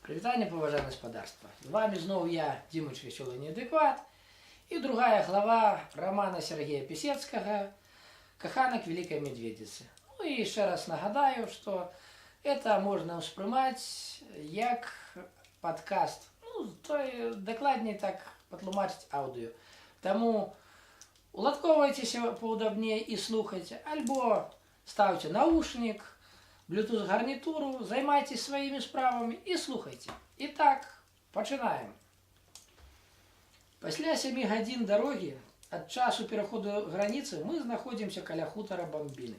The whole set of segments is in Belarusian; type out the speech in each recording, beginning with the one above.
Привітання, поважане господарство. З вами знову я, Димыч Веселый Неадекват, и другая глава романа Сергея Писецкого «Каханок Великой Медведицы». Ну и еще раз нагадаю, что это можно усприймать як подкаст, ну, то докладнее так потлумачить аудио. Тому уладковывайтеся поудобнее и слухайте, альбо ставьте наушник, Bluetooth гарнітуру, займайтесь своими справами і слухайте. Итак, починаем. Пасля 7 гадзін дороги от часу переходу границы мы знаходимся каля хутора Бамбіны.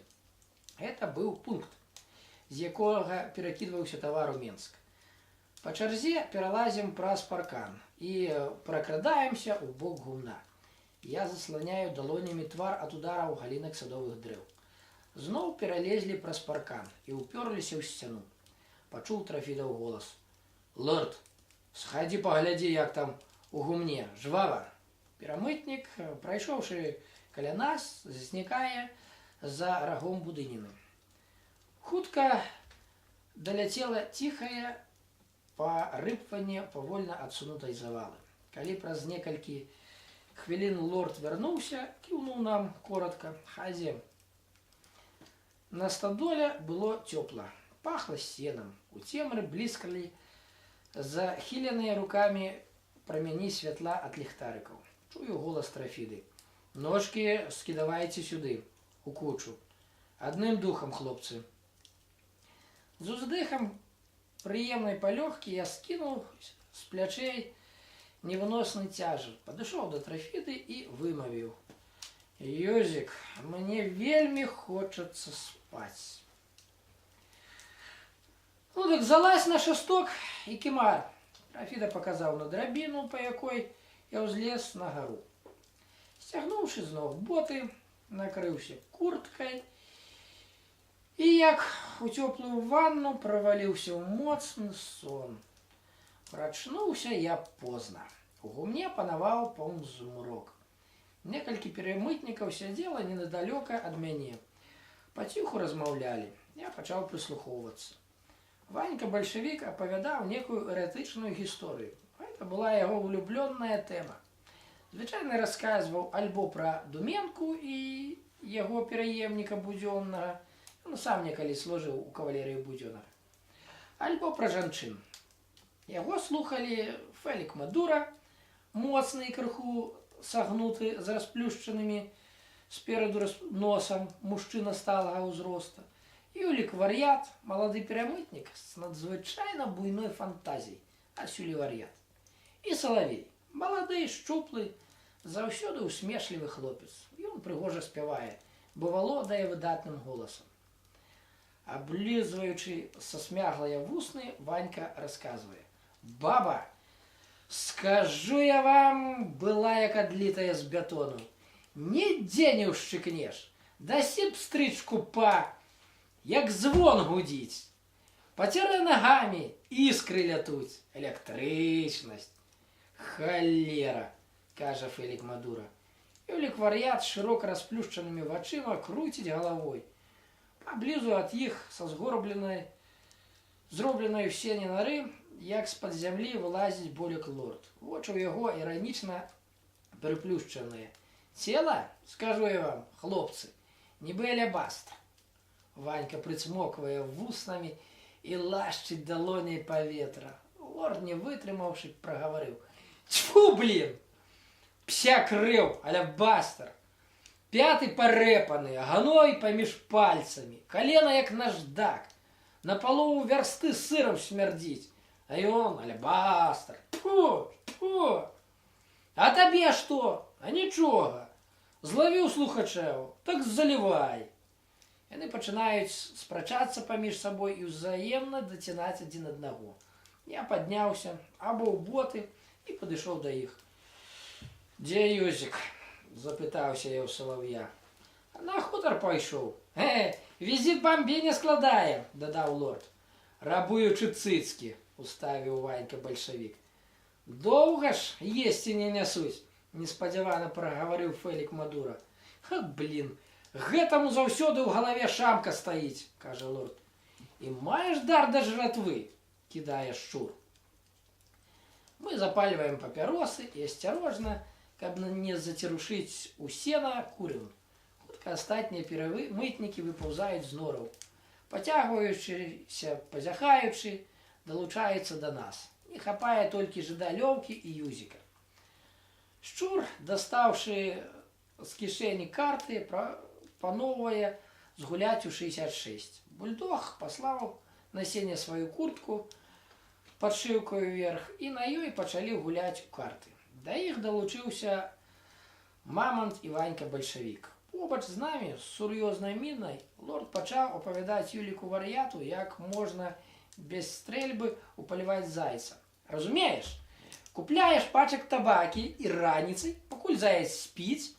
Это был пункт, з якого перакідваўся тавар у Менск. По чарзе пералазим праз паркан и прокрадаемся у бок гумна. Я заслоняю далонями твар от удараў галінак садовых дрэў. Зноў пералезлі праз паркан і ўпёрліся ў сцяну. Пачуў Трафідаў голас. «Лорд, схадзі паглядзі, як там у гумне, жвава!» Перамытнік, прайшоўшы каля нас, знікае за рагом будыніны. Хутка даляцела ціхае парыпванне павольна адсунутай завалы. Калі праз некалькі хвілін лорд вярнуўся, кіўнуў нам коротка: «Хадзем». На стадоле было тёпла, пахло сеном, у цемры бліскалі захіленыя руками прамяні святла ад ліхтарыкаў. Чую голас Трафіды. «Ножки скідавайце сюды, у кучу. Адным духам, хлопцы». З уздыхам прыемнай палёгкі я скінуў з плячэй невыносны цяжар, падышоў да Трафіды і вымавіў: «Ёзік, мне вельмі хочацца спаць». «Ну так залазь на шасток і кімар». Трафіда паказаў на драбіну, па якой я ўзлез на гару. Сцягнуўшы зноў боты, накрыўся курткай і, як у цёплую ванну, праваліўся ў моцны сон. Прачнуўся я позна. У гумне панаваў паўзмрок. Некалькі перамытнікаў сядзела недалёка ад мяне. Паціху размаўлялі. Я пачаў прыслухоўвацца. Ванька бальшавік апавядаў некую эратычную гісторыю. Гэта была яго улюблённая тэма. Звычайна расказваў альбо пра Думенку і яго пераемніка Будзённага, ён сам некалі служыў у кавалерыі Будзённага, альбо пра жанчын. Яго слухалі Фелік Мадура, моцны і крыху сагнуты з расплюшчанымі спераду носам мужчына сталага ўзроста, Юлік Вар'ят, малады перамытнік з надзвычайна буйной фантазіяй, Асюлі Вар'ят, і Салавей, малады, шчуплы, заўсёды усмешлівы хлопец. Ён прыгожа спявае, бо валодае выдатным голасам. Аблізваючы са смяглыя вусны, Ванька расказвае: «Баба, скажу я вам, была як адлітая з бетону. Нідзе не ўшчыкнеш. Дасі б стрычку як звон гудзіць. Пацярэ нагамі, іскры лятуць. Электрычнасць. Халера», кажа Фелік Мадура. Юлік Вар'ят з шырока расплюшчанымі вачыма круціць галавой. Паблізу ад іх са зробленай у сене нары, як з-пад зямлі вылазіць Болек лорд. Вочы ў яго іранічна прыплюшчаныя. «Цела, скажу я вам, хлопцы, нібы алябастр». Ванька прыцмоквае вуснамі і лашчыць далоняй паветра. Лорд, не вытрымаўшы, прагаварыў: «Тьфу, блін! Псяк рэў, алябастр! Пяты парэпаны, гной паміж пальцамі, калена як наждак, на палову вярсты сырам смярдзіць, а ён алябастр! Тьфу, тьфу! А табе што? А нічога! Злавіў слухачэў, так залівай!» Яны пачынаюць спрачацца паміж сабой і ўзаемна дацінаць адзін аднаго. Я падняўся, абуў боты і падышоў да іх. «Дзе Юзік?» – запытаўся я ў Салаўя. «На хутар пайшоў». «Візіт Бамбіне складае», – дадаў лорд. «Рабуючы цыцкі», – уставіў Ванька бальшавік. «Доўга ж есці не нясуць», – неспадзявана прагаварыў Фелік Мадура. «Блін, гэтаму заўсёды ў галаве шамка стаіць», – кажа лорд. «І маеш дар да жратвы», – кідае шчур. Мы запаливаем папиросы и осторожно, как не затерушить у сена, курим. Хутка астатнія перамытнікі выпаўзаюць з нораў. Пацягваючыся, пазяхаючы, далучаюцца да нас. Не хапае толькі жыдалёўкі і юзіка. Шчур, дастаўшы з кішэні карты, прапаноўвае згуляць у 66. Бульдог паслаў на сене сваю куртку падшыўкаю вверх, і на ёй пачалі гуляць у карты. Да іх далучыўся Мамонт і Ванька-бальшавік. Побач з намі, з сур'ёзнай мінай, лорд пачаў апавядаць Юліку вар'яту, як можна без стрэльбы упаліваць зайца. Разумееш? Купляеш пачак табакі і раніцай, пакуль заяц спіць,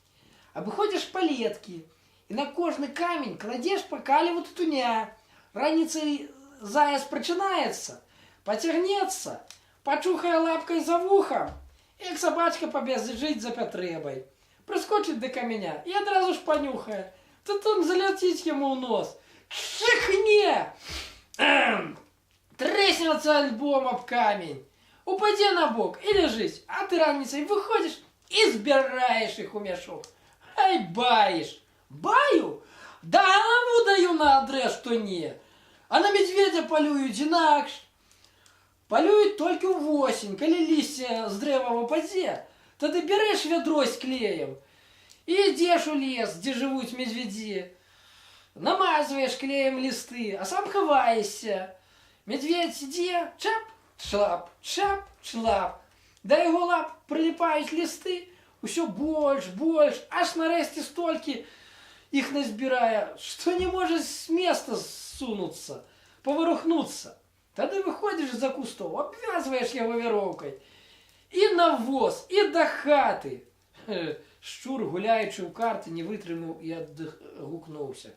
абыходзіш палеткі і на кожны камень кладзеш па каліву тутуня. Раніцай заяц прачынаецца, пацягнецца, пачухае лапкай за вухам, як сабачка пабежыць за патрэбай. Прыскочыць да каменя і адразу ж панюхае. Тут он заляціць яму ў нос. Чыхне! Трэснецца альбом аб камень. Упадзе на бок і ляжыць, а ты раніцай выходзіш і збіраеш іх у мяшок. Ай, баеш! Баю? Да галаву даю на адрес, што не. А на медведя палююць інакш. Палююць толькі ўвосень, калі лісце з дрэва ў падзе. Тады береш вядро з клеем і ідзеш у лес, дзе жывуць медведзі. Намазваеш клеем лісты, а сам хаваешся. Медведь ідзе, чап, члап, чап, члап. Да яго лап прыліпаюць лісты, усё больш, аж нарэшце столькі іх назбірае, што не можа з места сунуцца, паварухнуцца. Тады выходзіш за кустоў, абвязваеш яго вяроўкай. І на воз, і да хаты. Шчур, гуляючы ў карты, не вытрымаў і адгукнуўся.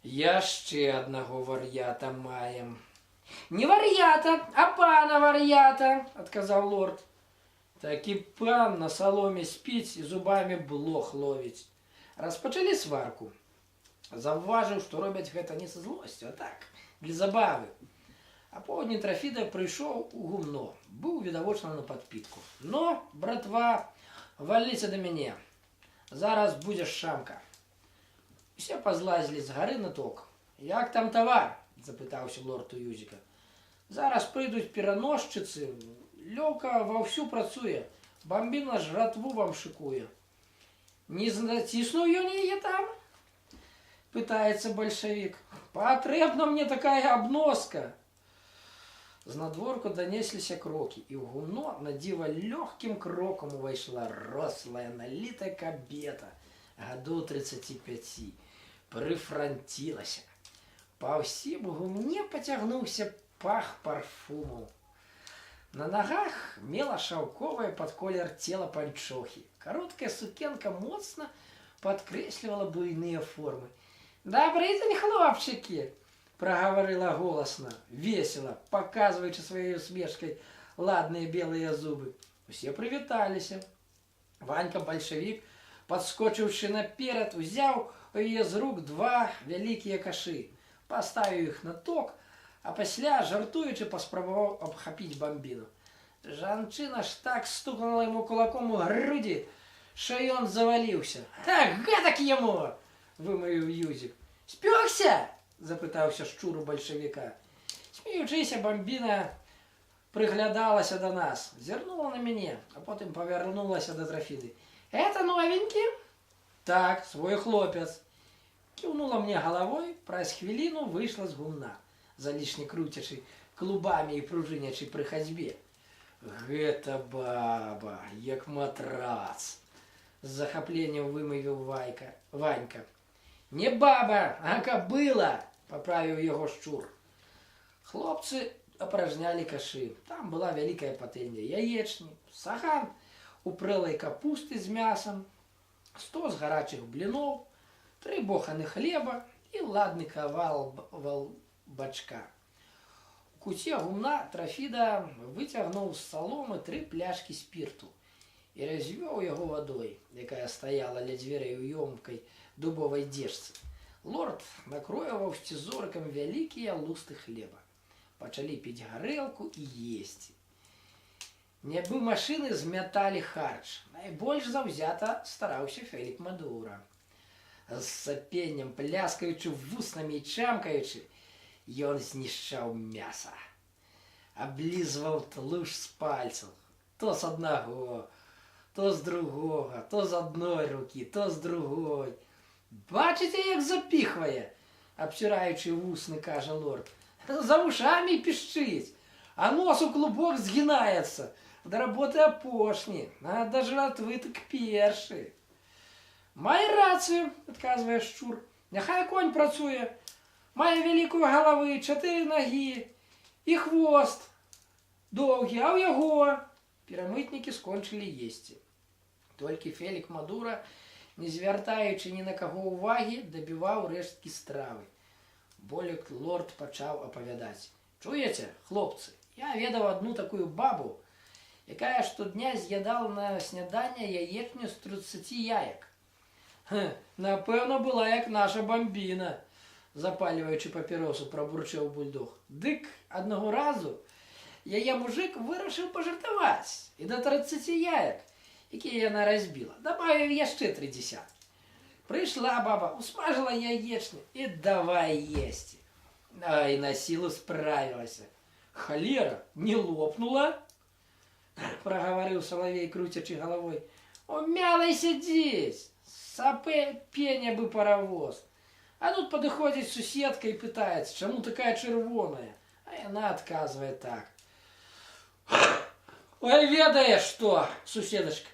Яшчэ аднаго вар'ята маем. Не вар'ята, а пана вар'ята, адказаў лорд. Такі пан на саломе спіць і зубамі блох ловіць. Распачалі сварку. Заўважыў, што робяць гэта не са злосцю, а так, для забавы. А поўдні Трафіда прыйшоў у гумно, быў відавочна на падпітку. Но, братва, валіце да мяне. Зараз будзе шамка. Усе пазлазілі з гары на ток. Як там тавар? Запытаўся лорд у юзіка. Зараз прыйдуць пераносчыцы. Лёўка ваўсю працуе. Бамбіна жратву вам шыкуе. Не заціснуў ён яе там? Пытаецца бальшавік. Патрэбна мне такая абноска. З надворку данесліся крокі, і ў гумно на дзіва лёгкім крокам увайшла рослая, налітая кабета, гадоў 35, прыфранцілася. Па ўсім гумне пацягнуўся пах парфумаў. На нагах мела шаўковае пад колер цела панчохі. Кароткая сукенка моцна падкрэслівала буйныя формы. «Добрый дзень, хлопчыкі!» Прагаварыла голасна, весела, паказваючы сваёй усмешкай ладныя белыя зубы. Усе прывіталіся. Ванька-бальшавік, падскочыўшы наперад, узяў у яе з рук 2 вялікія кашы, паставіў іх на ток, а пасля, жартуючы, паспрабаваў абхапіць бамбіну. Жанчына ж так стукнула яму кулаком у грудзі, што ён заваліўся. «Так, гэтак яму!» – вымавіў юзік. «Спёкся?» – запытаўся шчур у бальшавіка. Смеючыся, бамбіна прыглядалася да нас, зірнула на мяне, а потым павярнулася да Трафіды. «Это новенькі?» «Так, свой хлопец». Кіўнула мне галавой, праз хвіліну выйшла з гумна, залішне круцячы клубамі і пружынячы пры хадзьбе. «Гэта баба, як матрац!» – з захапленнем вымавіў Ванька. «Не баба, а кабыла!» – паправіў яго шчур. Хлопцы апражнялі кашы. Там была вялікая патэльня яечні, саган у прэлай капусты з мясам, 100 з гарачых бліноў, 3 боханы хлеба і ладны кавал бачка. У куце гумна Трафіда выцягнуў з саломы 3 пляшкі спірту і развёў яго вадой, якая стаяла ля дзвярэй у ёмкай дубовай дзежцы. Лорд накроіваў сцізорыкам вялікія лусты хлеба. Пачалі піць гарэлку і есці. Нябы машыны змяталі харч. Найбольш заўзята стараўся Фелік Мадура. З сапеннем, пляскаючы вуснамі і чамкаючы, ён знішчаў мяса. Аблізваў тлуш з пальцаў. То з аднаго, то з другога, то з адной рукі, то з другой. Бачыце, як запіхвае? Абціраючы вусны, кажа лорд. За вушамі пішчыць, а нос у клубок згінаецца. Да работы апошні, а да жратвы так першы. Мае рацыю, адказвае шчур. Няхай конь працуе. Мае вялікую галавы, 4 нагі і хвост доўгі, а ў яго... Перамытнікі скончылі есці. Толькі Фелік Мадура, не звяртаючы ні на каго ўвагі, дабіваў рэшткі стравы. Болек лорд пачаў апавядаць. Чуеце, хлопцы, я ведаў адну такую бабу, якая штодня з'ядала на сняданне яечню з 30 яек. Напэўна, была як наша бамбіна, запальваючы папіросу, прабурчаў бульдог. Дык аднаго разу яе мужик вырашыў пажартаваць і да 30 яек, якія яна разбіла, дабавіў яшчэ 30. Прыйшла баба, усмажыла яечню і давай есці. Ай, на сілу справілася. Халера, не лопнула? Прагаварыў салавей, круцячы галавой. Умялайся дзесь, сапе пеня бы паравоз. А тут падыходзіць суседка і пытаецца, чаму такая чырвоная? А яна адказвае так. Ой, ведаеш што, суседачка,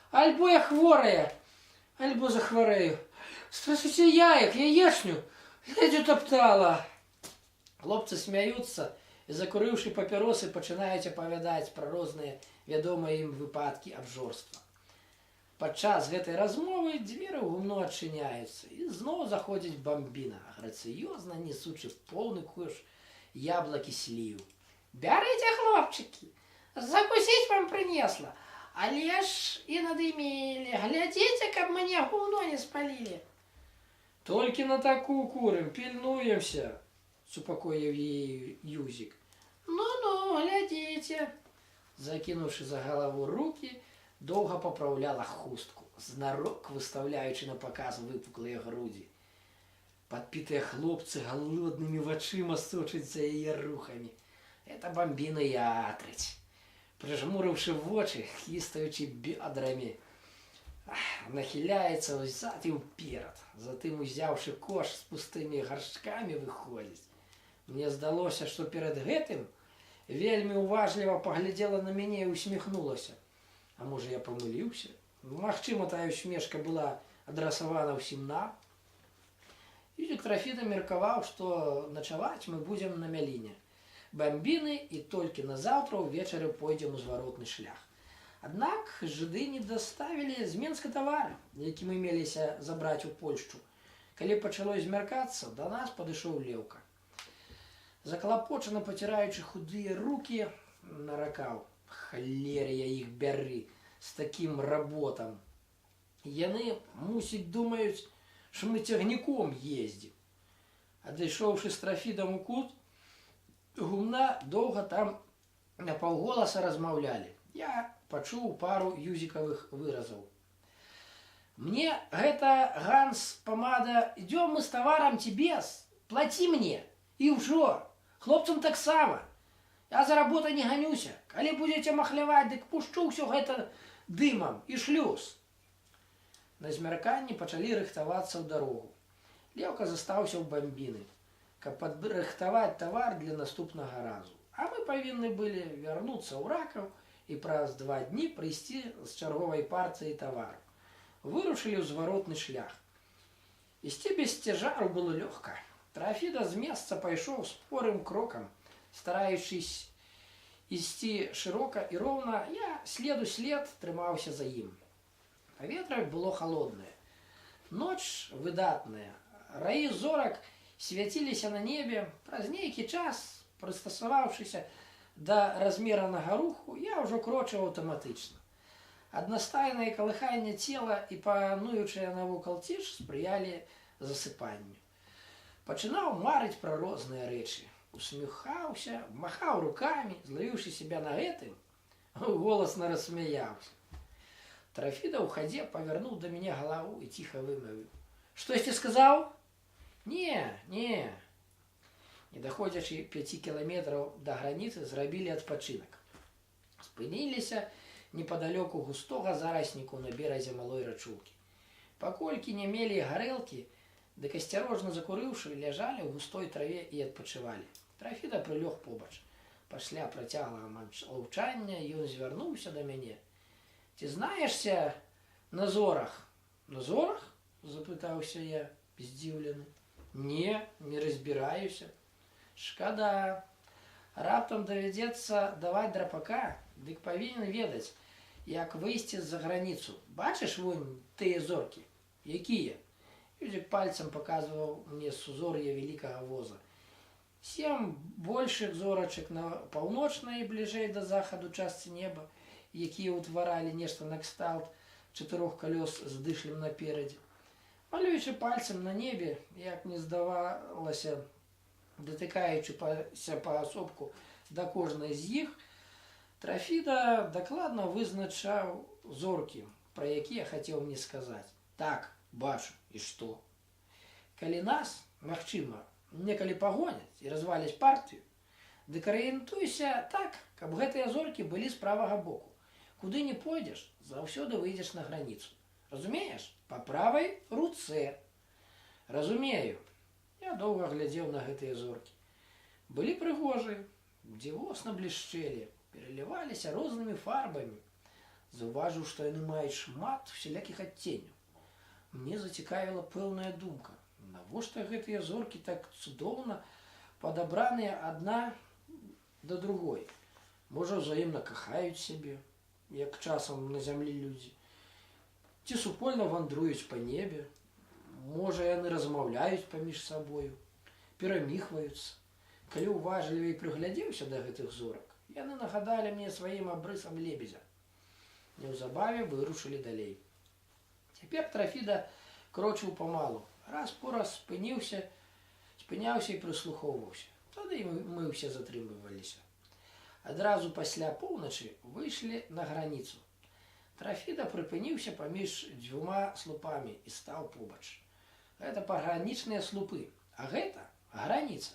альбо я хворая, альбо захварэю. З 30 яек яечню ледзь утаптала. Хлопцы смяюцца і, закурыўшы папіросы, пачынаюць апавядаць пра розныя вядомыя ім выпадкі абжорства. Падчас гэтай размовы дзверы ў гумно адчыняюцца, і зноў заходзіць бамбіна, грацыёзна несучы поўны кош яблыкі сліў. Бярыце, хлопчыкі, закусіць вам прынесла, але ж і надымелі. Глядзіце, каб мне гумно не спалілі. Толькі на таку курым, пільнуемся, супакоіў яе Юзік. Ну-ну, глядзіце. Закінуўшы за галаву рукі, доўга папраўляла хустку, знарок выстаўляючы на паказ выпуклыя грудзі. Падпітыя хлопцы галоднымі вачыма сочаць за яе рухамі. Это бамбіна ятрыць. Прыжмурыўшы вочы, хлістаючы бёдрамі, нахіляецца ўзад і ўперад, затым, узяўшы кош з пустымі гаршчкамі, выходзіць. Мне здалося, што перад гэтым вельмі уважліва паглядзела на мяне і усміхнулася. А можа, я памыліўся? Магчыма, тая усмешка была адрасавана ўсім нам. Юзік Трафіда меркаваў, што начаваць мы будзем на мяліне бамбіны і толькі назаўтра ўвечары пойдзем у зваротны шлях. Аднак жыды не даставілі з Менска тавары, які мы меліся забраць у Польшчу. Калі пачало змяркацца, да нас падышоў Леўка. Заклапочана паціраючы худыя рукі, наракаў: «Халера, я іх бяры з такім работам. Яны, мусіць, думаюць, што мы цягніком ездзім». Адышоўшы з Трафідам у кут гумна, доўга там напаўголаса размаўлялі. Я пачуў пару юзікавых выразаў. «Мне гэта, Ганс, памада, идём мы с товаром ці без, плаці мне, і ўжо, хлопцам таксама. Я за работай не ганюся, калі будзеце махляваць, дык пушчу ўсё гэта дымам і шлюз». На змярканні пачалі рыхтавацца ў дарогу. Леўка застаўся ў бамбіны, каб падрыхтаваць тавар для наступнага разу. А мы павінны былі вярнуцца ў Ракаў і праз 2 дні прыйсці з чарговай партыяй тавару. Вырушылі ў зваротны шлях. Ісці без цяжару было лёгка. Трафіда з месца пайшоў спорым крокам, стараючись ісці шырока і роўна, я след у след трымаўся за ім. Паветра было халоднае. Ноч выдатная. Раі зорак свяціліся на небе. Праз нейкі час, прыстасаваўшыся да размеранага руху, я ўжо крочыў аўтаматычна. Аднастайнае калыханне цела і пануючая навокал ціш спрыялі засыпанню. Пачынаў марыць пра розныя рэчы. Усміхаўся, махаў рукамі, злавіўшы себя на гэтым, Голосно рассмеялся. Трафида, уходя, повернул до меня голову и тихо вымовил. Что я тебе сказал? Не. Не доходячи 5 километров до границы, зрабілі адпачынак. Спыніліся неподалеку густого зарасніку на беразе малой рачулкі. Паколькі не мелі гарэлкі, дык асцярожна закурыўшы, ляжалі ў густой траве і адпачывалі. Трафіда прылёг побач. Пасля працяглага маўчання ён звярнуўся да мяне. Ці знаешься на зорах? На зорах? Запытаўся я, здзіўлены. Не разбіраюся. Шкада. Раптам давядзецца даваць драпака, дык павінен ведаць, як выйсці з-за граніцу. Бачыш вунь тыя зоркі? Якія? Юзік пальцам паказваў мне сузор'е вялікага воза. 7 большых зорачак на паўночнай і бліжэй да захаду частцы неба, якія ўтваралі нешта накшталт 4 калёс з дышлем наперадзе. Малюючы пальцам на небе, як мне здавалася, датыкаючыся паасобку да кожнай з іх, Трафіда дакладна вызначаў зоркі, пра якія хацеў мне сказаць. Так, бачу, і што? Калі нас, магчыма, некалі пагоняць і разваляць партыю, дык арыентуйся так, каб гэтыя зоркі былі з правага боку. Куды не пойдзеш, заўсёды выйдзеш на граніцу. Разумееш? Па правай руцэ. Разумею. Я доўга глядзеў на гэтыя зоркі. Былі прыгожыя, дзівосна блішчэлі, пераліваліся рознымі фарбамі. Заўважыў, што яны маюць шмат усялякіх адценняў. Мне зацікавіла пэўная думка. Навошта гэтыя зоркі так цудоўна падабраныя адна да другой? Можа, ўзаемна кахаюць сябе, як часам на зямлі людзі. Ці супольна вандруюць па небе. Можа, яны размаўляюць паміж сабою, пераміхваюцца. Калі уважлівей прыглядзеўся да гэтых зорак, яны нагадалі мне сваім абрысам лебедзя. Неўзабаве вырушылі далей. Цяпер Трафіда крочыў памалу. Раз по раз спыняўся і прыслухоўваўся. Тады мы ўсе затрымліваліся. Адразу пасля поўначы выйшлі на граніцу. Трафіда прыпыніўся паміж 2 слупамі і стаў побач. Гэта пагранічныя слупы, а гэта граніца,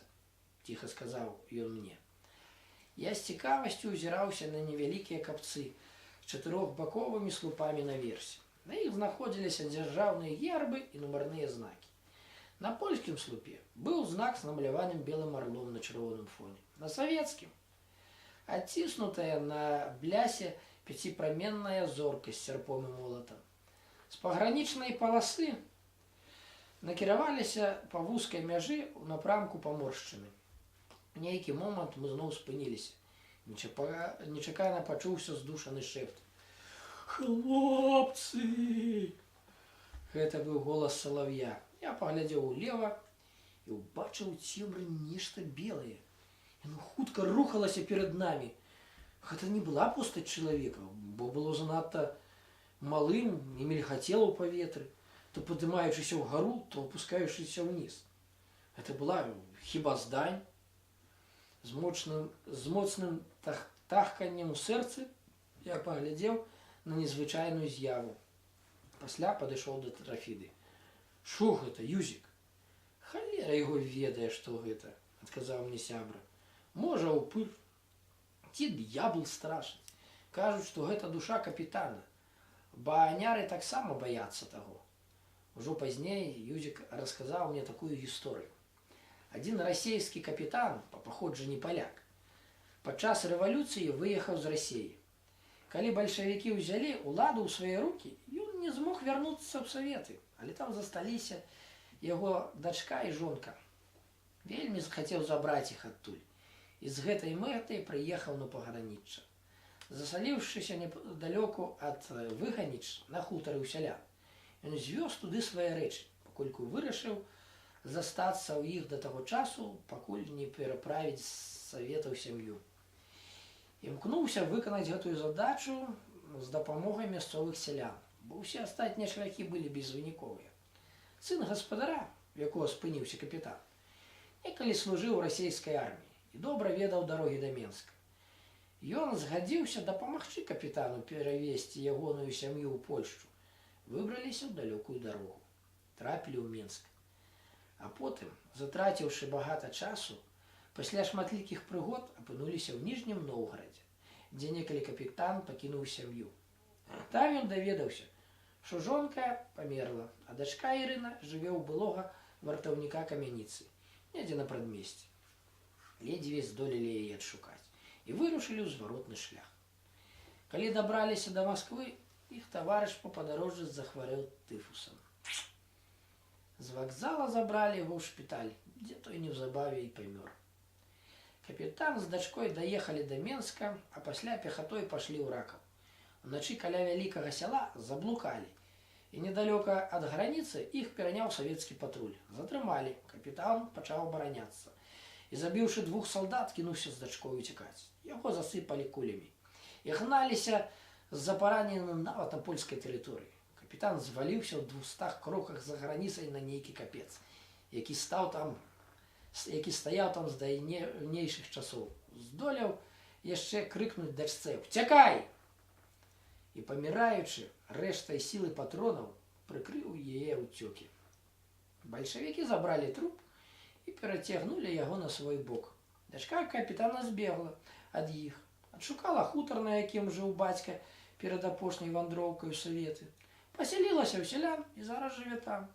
ціха сказаў ён мне. Я з цікавасцю ўзіраўся на невялікія капцы з 4баковымі слупамі наверсе. На іх знаходзіліся дзяржаўныя гербы і нумарныя знакі. На польскім слупе быў знак з намаляваным белым арлом на чырвоным фоне. На савецкім адціснутая на блясе 5праменная зорка з сярпом і молатам. З пагранічнай паласы накіраваліся па вузкай мяжы ў напрамку паморшчыны. Нейкі момант мы зноў спыніліся. Нечакана пачуўся здушаны шэпт. Хлопцы! Гэта быў голас салав'я. Я паглядзеў улева і ўбачыў цемры нешта белае. Яно хутка рухалася перад намі. Гэта не была постаць чалавека, бо было занадта малым і мільгацела ў паветры, то падымаючыся ўгару, то опускаючыся ўніз. Гэта была хіба здань. З моцным тахканнем у сэрцы я паглядзеў на незвычайную з'яву. Пасля падышоў да Трафіды. Шо гэта, Юзік? Халера яго ведае, што гэта, адказаў мне сябра. Можа, упыр. Ці д'ябл страшыць. Кажуць, што гэта душа капітана. Бааняры таксама баяцца таго. Ужо пазней Юзік расказаў мне такую гісторыю. Адзін расейскі капітан, па паходжанні паляк, падчас рэвалюцыі выехаў з Расіі. Калі бальшавікі ўзялі ўладу ў свае рукі, ён не змог вярнуцца ў Саветы, але там засталіся яго дачка і жонка. Вельмі захацеў забраць іх адтуль. І з гэтай мэтай прыехаў на пагранічча. Засаліўшыся непадалёку ад Выганіча на хутары ў сялян, ён звёз туды свае рэчы, паколькі вырашыў застацца ў іх да таго часу, пакуль не пераправіць з Савета ў сям'ю. Імкнуўся выканаць гэтую задачу з дапамогай мясцовых сялян, бо ўсе астатнія шляхі былі безвыніковыя. Сын гаспадара, у якога спыніўся капітан, некалі служыў у расейскай арміі і добра ведаў дарогі да Менска. Ён згадзіўся дапамагчы капітану перавесці ягоную сям'ю ў Польшчу. Выбраліся ў далёкую дарогу. Трапілі ў Менск. А потым, затраціўшы багата часу, пасля шматлікіх прыгод апынуліся ў Ніжнім Новгарадзе, дзе некалі капітан пакінуў сям'ю. Там ён даведаўся, што жонка памерла, а дачка Ірына жыве ў былога вартаўніка камяніцы, недзе на прадмесці. Ледзьве здолелі яе адшукаць і вырушылі ў зваротны шлях. Калі дабраліся да Масквы, іх таварыш па падарожжы захварэў тыфусам. З вакзала забралі яго ў шпіталь, дзе той неўзабаве і памёр. Капітан з дачкой даехалі да Менска, а пасля пехатой пашлі ў Ракаў. Уначы каля вялікага сяла заблукалі, і недалёка ад граніцы іх пераняў савецкі патруль. Затрымалі, капітан пачаў абараняцца. І, забіўшы 2 салдат, кінуўся з дачкой уцякаць. Яго засыпалі кулямі. І гналіся з-за параненым нават на польскай тэрыторыі. Капітан зваліўся ў 200 кроках за граніцай на нейкі капец, які стаяў там з даўнейшых часоў. Здолеў яшчэ крыкнуць дачцэ: «Уцякай!» І, паміраючы, рэштай сілы патронаў прыкрыў яе ўцёкі. Бальшавікі забралі труп і перацягнулі яго на свой бок. Дачка капітана збегла ад іх, адшукала хутар, на якім жыў бацька перад апошняй вандроўкай у Саветы. Пасялілася ў сялян і зараз жыве там.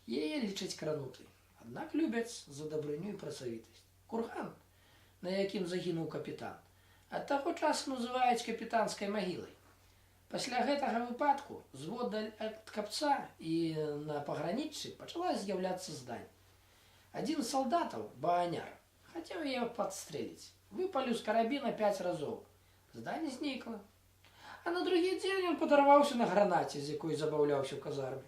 Яе лічаць кранутай, аднак любяць за дабрыню і працавітасць. Курган, на якім загінуў капітан, ад таго часу называюць капітанскай магілай. Пасля гэтага выпадку зводдаль ад капца і на паграніччы пачала з'яўляцца здань. Адзін з салдатаў, баганяр, хацеў яе падстрэліць. Выпаліў з карабіна 5 разоў. Здань знікла. А на другі дзень ён падарваўся на гранаце, з якой забаўляўся ў казарме.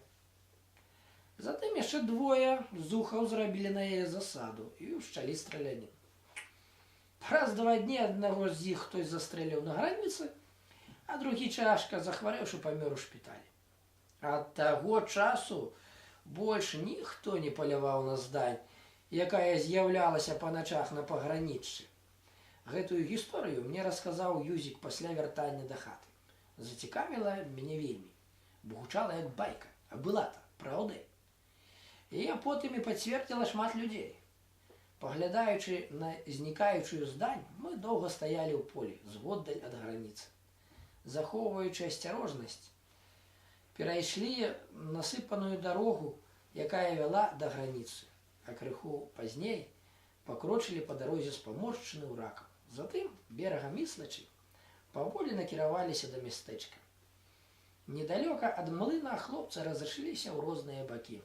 Затым яшчэ 2 зухаў зрабілі на яе засаду і ўшчалі страляніну. Праз 2 дні аднаго з іх хтось застрэліў на граніцы, а другі цяжка захварэўшы памёр у шпіталі. Ад таго часу больш ніхто не паляваў на здань, якая з'яўлялася па начах на паграніччы. Гэтую гісторыю мне расказаў Юзік пасля вяртання да хаты. Зацікавіла мяне вельмі, бо гучала як байка, а была-то праўдай. Яе потым і пацвердзіла шмат людзей. Паглядаючы на знікаючую здань, мы доўга стаялі ў полі, зводдаль ад граніцы. Захоўваючы асцярожнасць, перайшлі насыпаную дарогу, якая вяла да граніцы, а крыху пазней пакрочылі па дарозе з Паморшчыны ў Ракаў. Затым берагам Іслачы паволі накіраваліся да мястэчка. Недалёка ад млына хлопцы разышліся ў розныя бакі.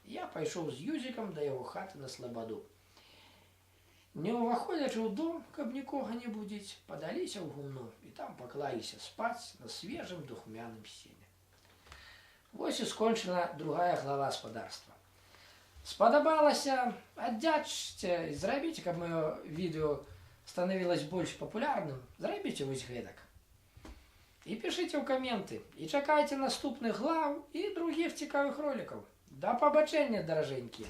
Я пайшоў з Юзікам да яго хаты на слабаду. Не ўваходзячы ў дом, каб нікога не будзіць, падаліся ў гумно і там паклаліся спаць на свежым духмяным сене. Вось і скончана 2 глава спадарства. Спадабалася, аддзячце і зрабіце, каб маё відэо станавілася больш папулярным, зрабіце вось гэтак. І пішыце ў каменты, і чакайце наступных глав і другіх цікавых ролікаў. Да пабачэння, даражэнькія!